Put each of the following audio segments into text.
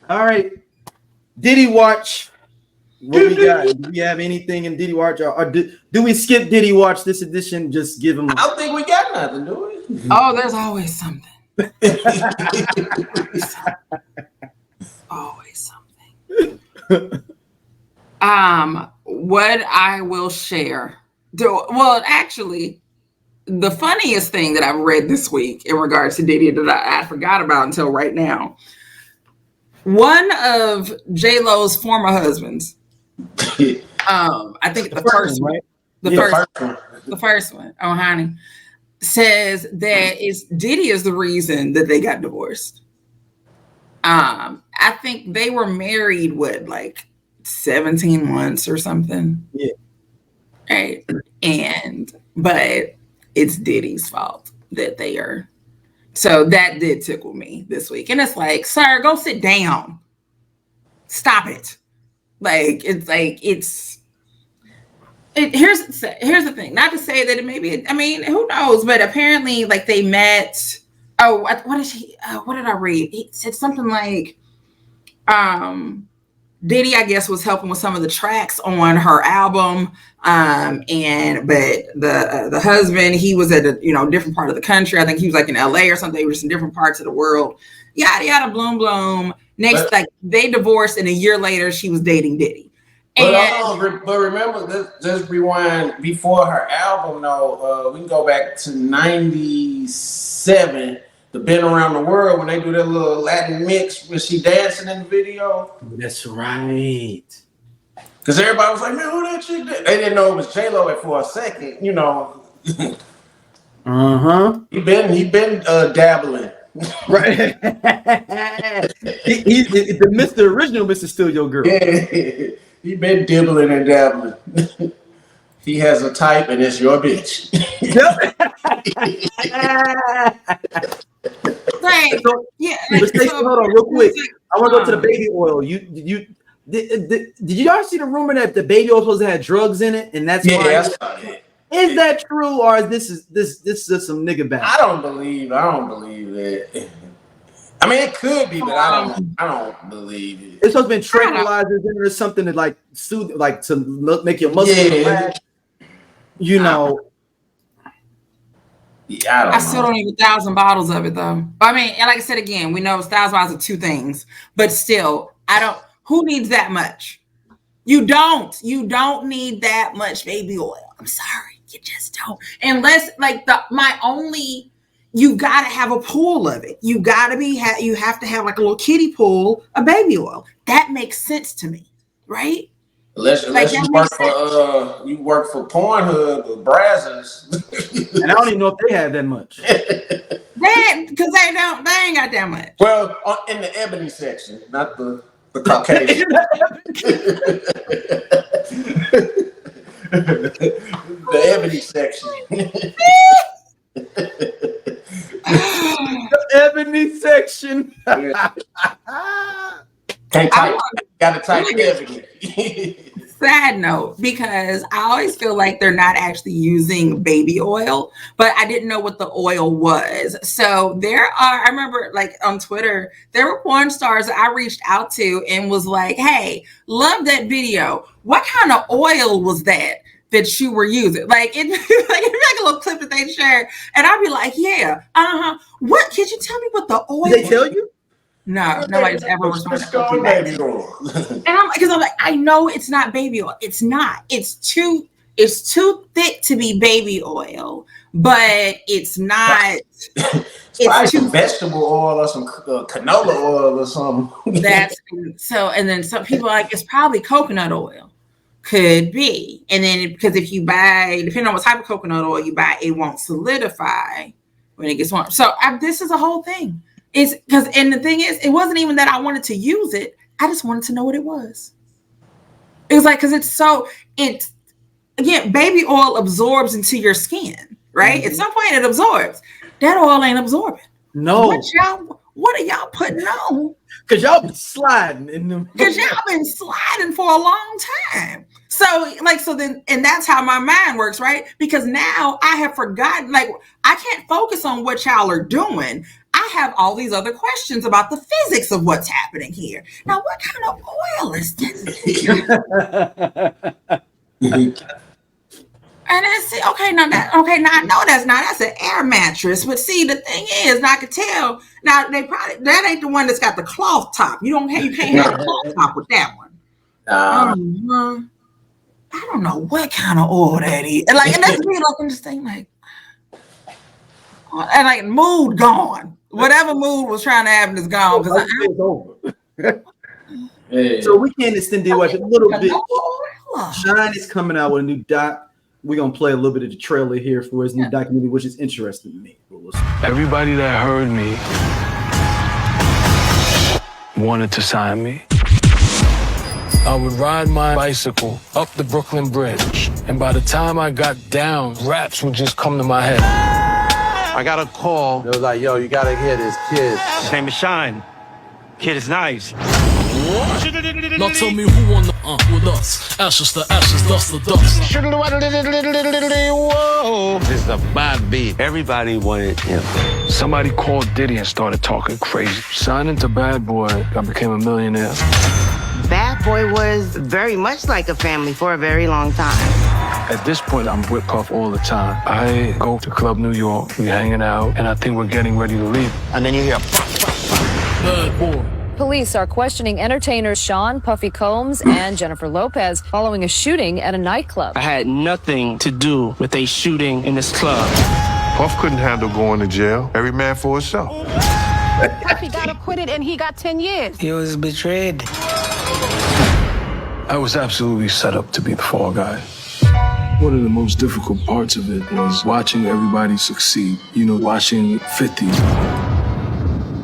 All right. Diddy Watch. What we got? Do we have anything in Diddy Watch? Or do we skip Diddy Watch this edition? Just give him. I don't think we got nothing, do we? Oh, there's always something. Always something. What I will share. Well, actually, the funniest thing that I've read this week in regards to Diddy that I forgot about until right now. One of J-Lo's former husbands. I think the first one, right? The first one, oh honey, says that Diddy is the reason that they got divorced. I think they were married like 17 months or something. Yeah. Right. But it's Diddy's fault that they are. So that did tickle me this week. And it's like, sir, go sit down. Stop it. Here's the thing. Not to say that it may be, I mean, who knows? But apparently, like, they met. Oh, what did I read? He said something like, Diddy, I guess, was helping with some of the tracks on her album. But the husband, he was at a different part of the country. I think he was like in LA or something. They were just in different parts of the world. Yada yada, bloom bloom. Next, like they divorced, and a year later, she was dating Diddy. But remember, just rewind before her album. Though we can go back to '97. The Been Around the World, when they do that little Latin mix when she dancing in the video. That's right. Because everybody was like, man, who that chick? They didn't know it was J-Lo for a second, He been dabbling. Right. He's the Mr. Original Mr. Still Your Girl. Yeah. He been dibbling and dabbling. He has a type and it's your bitch. Yep. Right. Hold on, real quick. I want to go to the baby oil. Did y'all see the rumor that the baby oil supposed to have drugs in it, and that's why? Is that true, or is this just some nigga bad? I don't believe that. I mean, it could be, but I don't believe it. It's supposed to be tranquilizers in it or something to like soothe, like to make your muscles relax. I still don't need 1,000 bottles of it though. I mean, and like I said again, we know 1,000 bottles of two things, but still, I don't. Who needs that much? You don't need that much baby oil. I'm sorry, you just don't. Unless you gotta have a pool of it. You have to have like a little kiddie pool of baby oil. That makes sense to me, right? Unless you work for Pornhub or Brazzers. And I don't even know if they have that much. Because they ain't got that much. Well, in the ebony section, not the Caucasian. The ebony section. The ebony section. Gotta type ebony. Sad note, because I always feel like they're not actually using baby oil, but I didn't know what the oil was. So I remember like on Twitter, there were porn stars that I reached out to and was like, hey, love that video. What kind of oil was that you were using? Like it'd be like a little clip that they share, and I'd be like, yeah, what? Can you tell me what the oil? Did they tell you? No, nobody's ever responded. And I'm like, I know it's not baby oil. It's not. It's too thick to be baby oil, but it's not. It's too vegetable oil or some canola oil or something. That's so. And then some people are like, it's probably coconut oil. Could be. And then because if you buy, depending on what type of coconut oil you buy, it won't solidify when it gets warm. So this is a whole thing. It's because, and the thing is, it wasn't even that I wanted to use it. I just wanted to know what it was. It was like, because again, baby oil absorbs into your skin, right? Mm-hmm. At some point it absorbs. That oil ain't absorbing. No. What are y'all putting on? Because y'all been sliding in them. Because y'all been sliding for a long time. So then, and that's how my mind works, right? Because now I have forgotten, like, I can't focus on what y'all are doing. I I have all these other questions about the physics of what's happening here. Now, what kind of oil is this? And I said, now I know that's an air mattress. But see, the thing is, I could tell now that ain't the one that's got the cloth top. You can't have the cloth top with that one. I don't know what kind of oil that is. And that's me I'm just thinking and mood gone. Whatever mood was trying to happen is gone because it's over. So we can extend the watch a little bit. Shyne is coming out with a new doc. We're going to play a little bit of the trailer here for his new documentary, which is interesting to me. Everybody that heard me wanted to sign me. I would ride my bicycle up the Brooklyn Bridge, and by the time I got down, raps would just come to my head. I got a call. It was like, yo, you got to hear this kid. His name is Shyne. Kid is nice. Now tell me who on the with us. Ashes to ashes, dust to dust. Whoa. This is a bad beat. Everybody wanted him. Somebody called Diddy and started talking crazy. Signing to Bad Boy, I became a millionaire. Bad Boy was very much like a family for a very long time. At this point, I'm with Puff all the time. I go to Club New York, we're hanging out, and I think we're getting ready to leave. And then you hear Bad Boy. Police are questioning entertainers Shyne, Puffy Combs, and Jennifer Lopez following a shooting at a nightclub. I had nothing to do with a shooting in this club. Puff couldn't handle going to jail. Every man for himself. Puffy got acquitted and he got 10 years. He was betrayed. I was absolutely set up to be the fall guy. One of the most difficult parts of it was watching everybody succeed. Watching 50.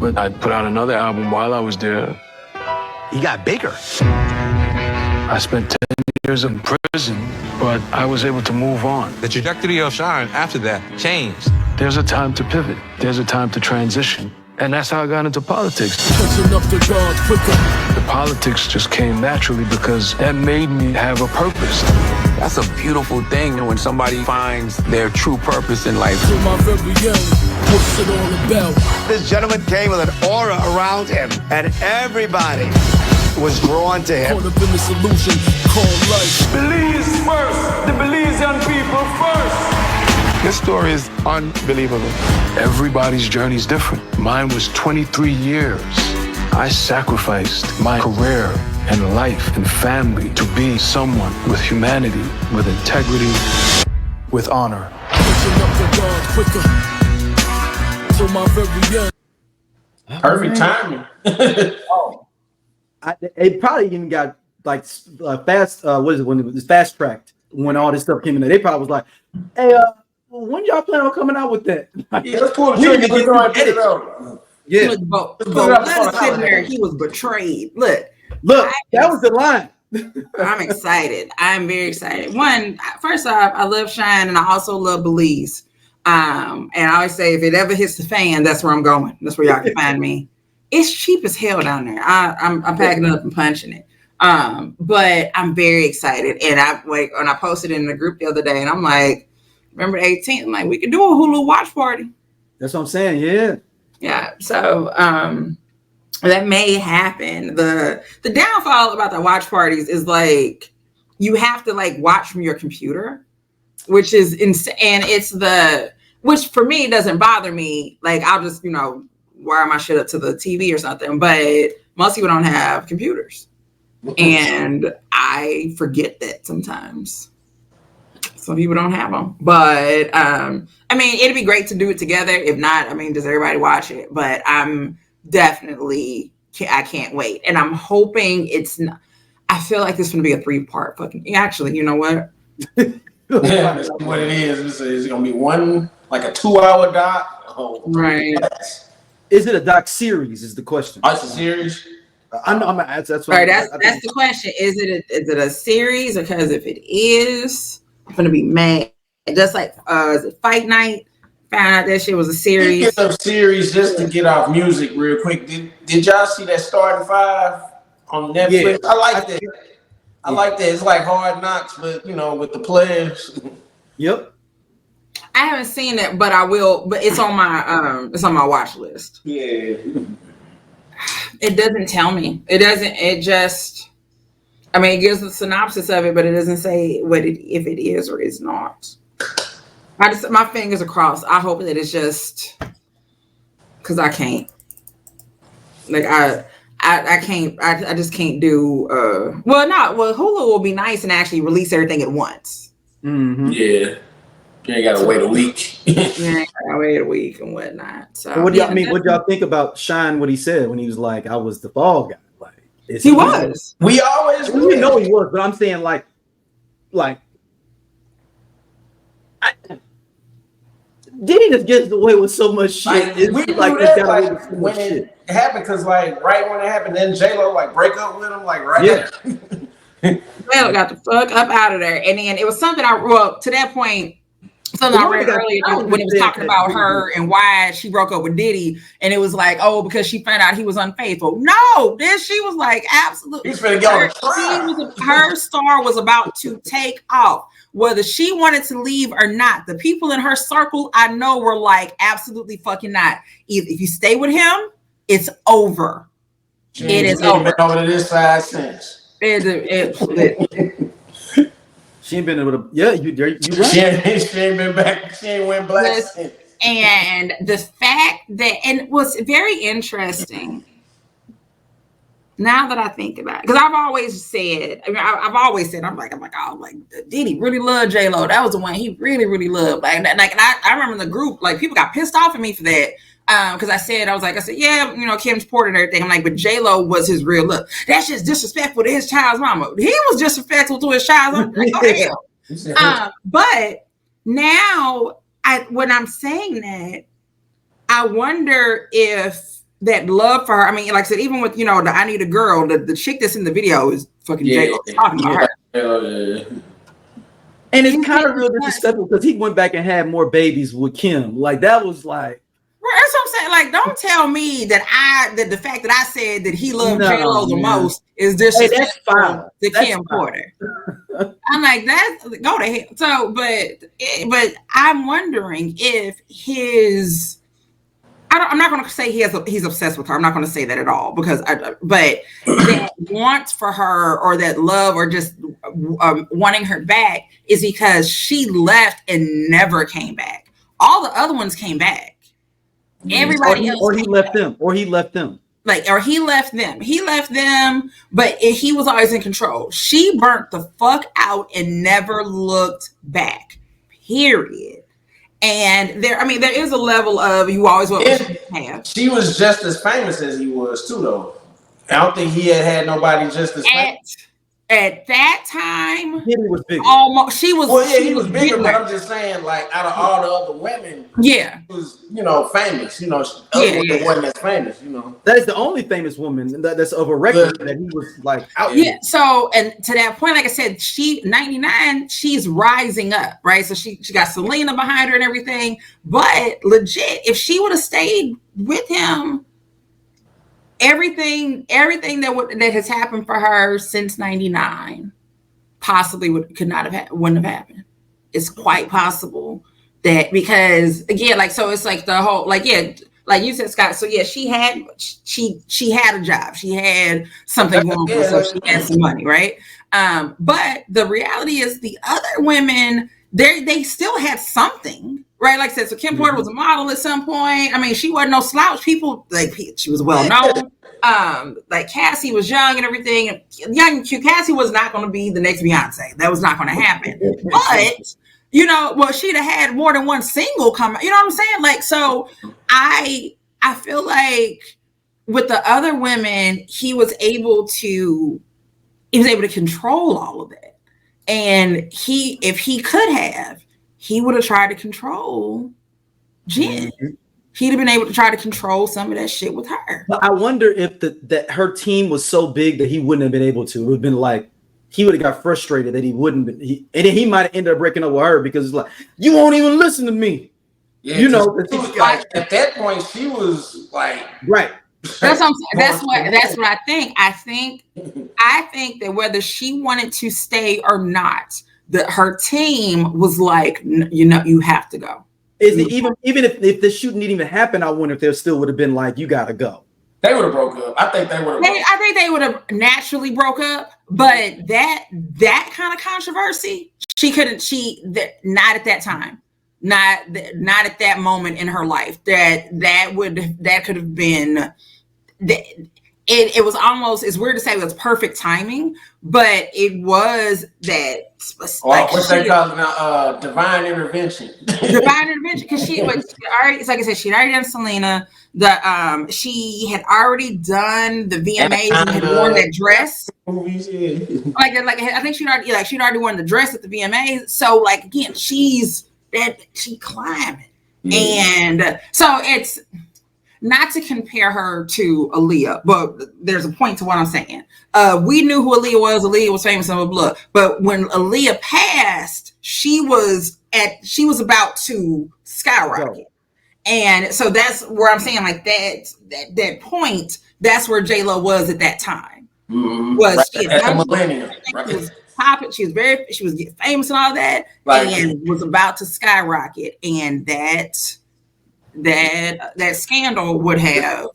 But I put out another album while I was there. He got bigger. I spent 10 years in prison, but I was able to move on. The trajectory of Shyne after that changed. There's a time to pivot. There's a time to transition. And that's how I got into politics. Catching up to God quicker. The politics just came naturally because that made me have a purpose. That's a beautiful thing when somebody finds their true purpose in life. To my very end, what's it all about? This gentleman came with an aura around him, and everybody was drawn to him. Caught up in the solution called life. Belize first. The Belizean people first. This story is unbelievable. Everybody's journey is different. Mine was 23 years. I sacrificed my career and life and family to be someone with humanity, with integrity, with honor. Catching up to God quicker. To my very end. Perfect timing. It probably even got fast. What is it when it was fast tracked? When all this stuff came in, they probably was like, "Hey, when y'all plan on coming out with that?" Yeah, let's pull the trigger. Get it out. Yeah, but sitting there, he was betrayed. Look, that was the line. I'm excited. I'm very excited. First off, I love Shyne, and I also love Belize. And I always say, if it ever hits the fan, that's where I'm going. That's where y'all can find me. It's cheap as hell down there. I'm packing it up and punching it. But I'm very excited. And I posted it in the group the other day, and I'm like, remember the 18th? I'm like, we could do a Hulu watch party. That's what I'm saying. Yeah. Yeah. So that may happen. The downfall about the watch parties is you have to watch from your computer, which is insane. And which for me doesn't bother me. I'll just, wire my shit up to the TV or something. But most people don't have computers. And I forget that sometimes. Some people don't have them. But, it'd be great to do it together. If not, does everybody watch it? But I'm definitely, I can't wait. And I'm hoping it's not, I feel like this is going to be a 3-part fucking, actually, you know what? Yeah, that's what it is. It's going to be a 2-hour doc. Oh, right. Is it a doc series? Is the question. Oh, it's a series. I'm that's what. All right, that's the question. Is it a series? Because if it is, I'm gonna be mad. Just like is it Fight Night? Found out that shit was a series. Speaking of series, just to get off music real quick. Did y'all see that Starting 5 on Netflix? Yeah. I like that. I like that. It's like Hard Knocks, but with the players. Yep. I haven't seen it, but I will. But it's on my watch list. Yeah. It doesn't tell me. It doesn't. It just. I mean, it gives the synopsis of it, but it doesn't say if it is or is not. My fingers are crossed. I hope that it's just because I can't. Like I can't. I just can't do. Hulu will be nice and actually release everything at once. Mm-hmm. Yeah. You ain't gotta wait a week. Yeah, I wait a week and whatnot. So what do y'all mean? What do y'all think about Shyne? What he said when he was like, "I was the fall guy." Like he was. We always we know he was, but I'm saying like, Diddy just gets away with so much shit. We knew that like when it happened, because like right when it happened, then J-Lo like break up with him, like right. Yeah. J-Lo got the fuck up out of there, and then it was something to that point. Something I read earlier when it was talking about her and why she broke up with Diddy, and it was like, oh, because she found out he was unfaithful. No, then she was like, absolutely. He's finna go to trial. Her star was about to take off, whether she wanted to leave or not. The people in her circle, I know, were like, absolutely fucking not. If you stay with him, it's over. It is over. Been over to this side since. She ain't been able to. Yeah, you right. She ain't been back. She ain't went black since. And the fact that, and what's very interesting, now that I think about it, because I've always said, I'm like, oh, like Diddy really loved J-Lo. That was the one he really, really loved. And I remember in the group, like people got pissed off at me for that. Because I said, yeah, you know, Kim's Porter and everything. I'm like, but J-Lo was his real look. That's just disrespectful to his child's mama. He was disrespectful to his child's mama. Like, oh, hell. But now, when I'm saying that, I wonder if that love for her, I mean, like I said, even with, you know, the I Need a Girl, the chick that's in the video is fucking J-Lo talking about her. And it's kind of real disrespectful because he went back and had more babies with Kim. Like, that was like, that's what I'm saying. Like, don't tell me that the fact that I said that he loved J-Lo the most is disrespectful to Kim Porter. I'm like, go to hell. So, but I'm wondering if I'm not going to say he's obsessed with her. I'm not going to say that at all but that want for her or that love or just wanting her back is because she left and never came back. All the other ones came back. Everybody else, or he left them. He left them, but he was always in control. She burnt the fuck out and never looked back, period. And there is a level of you always want what you have. She was just as famous as he was too, though. I don't think he had nobody just as famous. At that time, Diddy was bigger. Almost, he was. Well, yeah, he was bigger, but I'm just saying, like, out of all the other women, yeah, he was, you know, famous. You know, wasn't as famous. You know, that is the only famous woman that's of a record that he was like out. Yeah. So, and to that point, like I said, 99, she's rising up, right? So she got Selena behind her and everything. But legit, if she would have stayed with him, everything that has happened for her since 99 possibly wouldn't have happened. It's quite possible that, because again, like, so it's like the whole, like, yeah, like you said, Scott. So yeah, she had a job, she had something going for herself, she had some money, right? But the reality is the other women, they still had something. Right, like I said, so Kim Porter was a model at some point. I mean, she wasn't no slouch. People, like, she was well known. Like Cassie was young and everything. Young Cassie was not going to be the next Beyonce. That was not going to happen. But you know, well, she'd have had more than one single come. You know what I'm saying? Like, so I feel like with the other women, he was able to control all of that. And if he could have, he would have tried to control Jen. Mm-hmm. He'd have been able to try to control some of that shit with her. I wonder if that her team was so big that he wouldn't have been able to. It would have been like, he would have got frustrated that he wouldn't and then he might have ended up breaking up with her because it's like, you won't even listen to me. Yeah, you know, like, at that point she was like, right. That's what I'm saying. That's what I think. I think that whether she wanted to stay or not, her team was like, you have to go. Is it even if the shooting didn't even happen? I wonder if there still would have been like, you gotta go. They would have broke up. I think they would have. I think they would have naturally broke up, but that kind of controversy, not at that time, not at that moment in her life. That could have been. It was almost, it's weird to say it was perfect timing, but it was that. Like what they call it now, divine intervention. Divine intervention, because she already, it's like I said, she'd already done Selena. She had already done the VMAs and had worn that dress. Like I think she'd already worn the dress at the VMAs. So like again, she climbing, and so it's. Not to compare her to Aaliyah, but there's a point to what I'm saying. We knew who Aaliyah was. Aaliyah was famous in her blood. But when Aaliyah passed, she was about to skyrocket. And so that's where I'm saying, like, that point, that's where J-Lo was at that time. She was popping, she was getting famous and all that, and was about to skyrocket. And that scandal would have.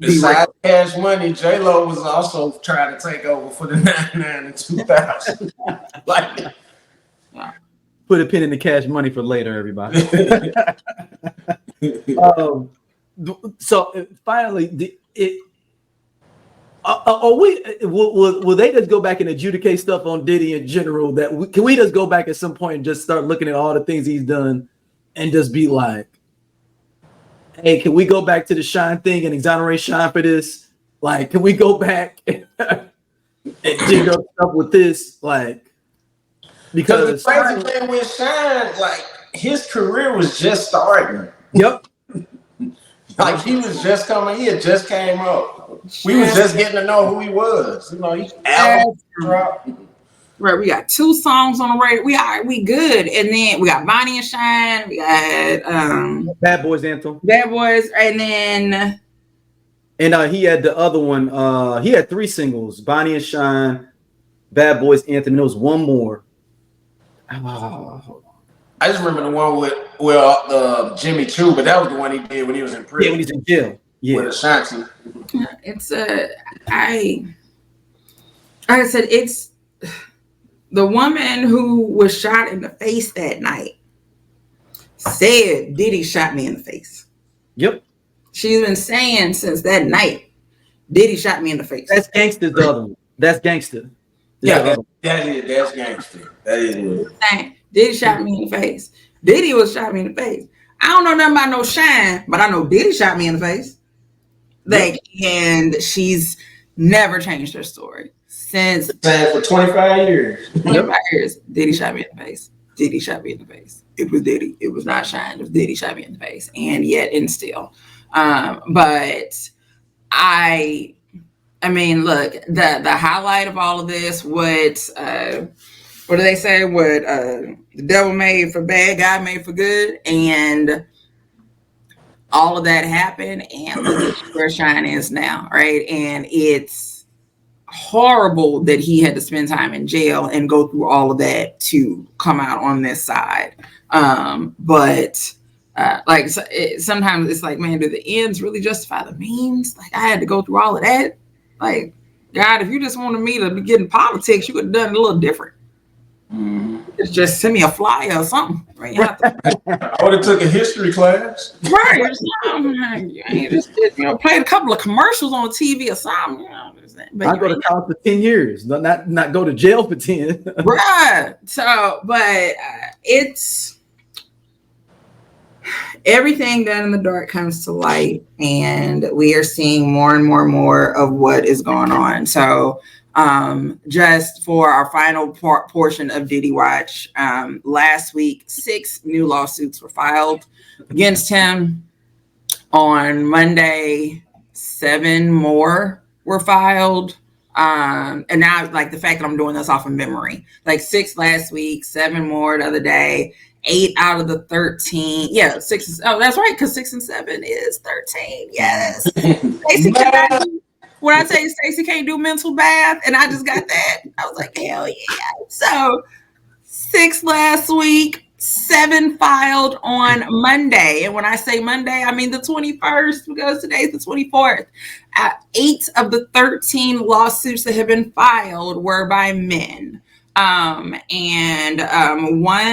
Besides Cash Money, J-Lo was also trying to take over for the 99 and 2000. Put a pin in the Cash Money for later, everybody. So finally, will they just go back and adjudicate stuff on Diddy in general? Can we just go back at some point and just start looking at all the things he's done and just be like, hey, can we go back to the Shyne thing and exonerate Shyne for this? Like, can we go back and dig up stuff with this? Like, because the crazy thing with Shyne, like, his career was just starting. Yep. Like, he was just coming. He had just came up. We was just getting to know who he was. You know, he album dropped. Right, we got 2 songs on the radio. We good, and then we got Bonnie and Shyne. We got Bad Boys Anthem. Bad Boys, and then he had the other one. He had 3 singles: Bonnie and Shyne, Bad Boys Anthem. And there was one more. I just remember the one with Jimmy Choo, but that was the one he did when he was in prison. Yeah, when he's in jail. Yeah, with Ashanti. It's like I said, it's. The woman who was shot in the face that night said Diddy shot me in the face. Yep. She's been saying since that night, Diddy shot me in the face. That's gangster, the other one. That's gangster. Yeah, that's gangster. That is what Diddy shot me in the face. Diddy was shot me in the face. I don't know nothing about no Shyne, but I know Diddy shot me in the face. Like, and she's never changed her story. Since for 25 years. 25 years. Diddy shot me in the face. Diddy shot me in the face. It was Diddy. It was not Shyne. It was Diddy shot me in the face. And yet and still. But I mean, look, the highlight of all of this, what do they say? What the devil made for bad, God made for good. And all of that happened. And look at where Shyne is now, right? And it's horrible that he had to spend time in jail and go through all of that to come out on this side. But sometimes it's like, man, do the ends really justify the means? Like, I had to go through all of that. Like, God, if you just wanted me to be getting politics, you could have done it a little different. It's just send me a flyer or something. Right? I would have took a history class. Right. Just played a couple of commercials on TV or something. But I go to college for 10 years, not go to jail for 10. Right. So, but it's everything done in the dark comes to light, and we are seeing more and more of what is going on. So, just for our final portion of Diddy Watch, last week, 6 new lawsuits were filed against him. On Monday, 7 more were filed. And now, like, the fact that I'm doing this off of memory, like 6 last week, 7 more the other day, 8 out of the 13. Yeah, 6. Oh, that's right, because 6 and 7 is 13. Yes. When I tell you Stacey can't do mental math, and I just got that, I was like, hell yeah. So 6 last week, 7 filed on Monday. And when I say Monday, I mean the 21st, because today's the 24th. 8 of the 13 lawsuits that have been filed were by men. One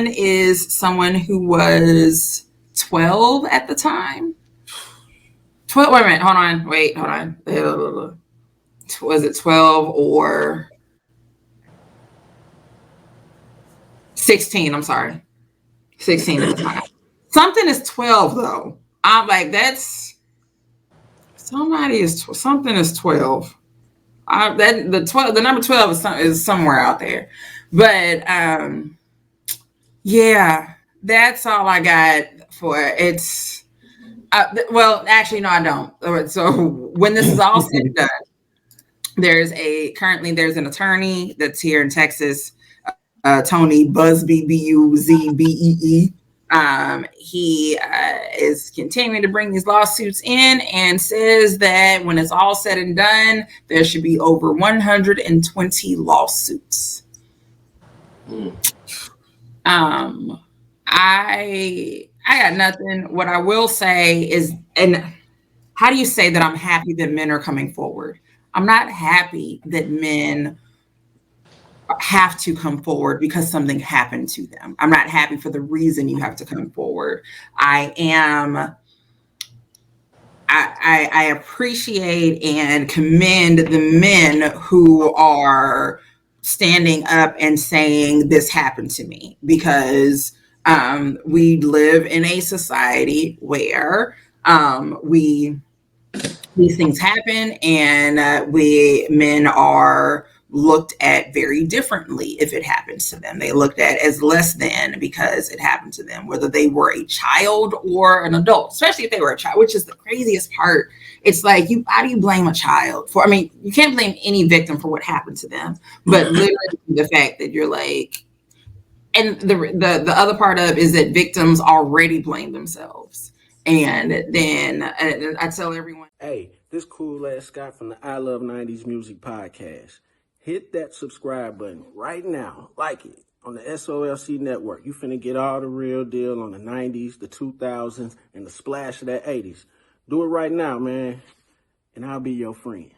is someone who was 12 at the time. 12, wait a minute, hold on. Was it 12 or 16? I'm sorry. 16 at the time. Something is 12 though. I'm like, something is 12. The number 12 is somewhere out there. But yeah, that's all I got for it. Well, actually, no, I don't. So when this is all said and done, there's an attorney that's here in Texas, Tony Busby, Buzbee. He is continuing to bring these lawsuits in and says that when it's all said and done, there should be over 120 lawsuits. I got nothing. What I will say is, and how do you say that I'm happy that men are coming forward? I'm not happy that men have to come forward because something happened to them. I'm not happy for the reason you have to come forward. I appreciate and commend the men who are standing up and saying this happened to me, because we live in a society where these things happen, and men are looked at very differently if it happens to them. They looked at as less than because it happened to them, whether they were a child or an adult, especially if they were a child, which is the craziest part. It's like, how do you blame a child for? I mean, you can't blame any victim for what happened to them, but literally the fact that you're like, and the other part of is that victims already blame themselves. And then I tell everyone, hey, this cool ass Scott from the I Love 90s Music Podcast. Hit that subscribe button right now. Like it on the SOLC Network. You finna get all the real deal on the 90s, the 2000s, and the splash of that 80s. Do it right now, man, and I'll be your friend.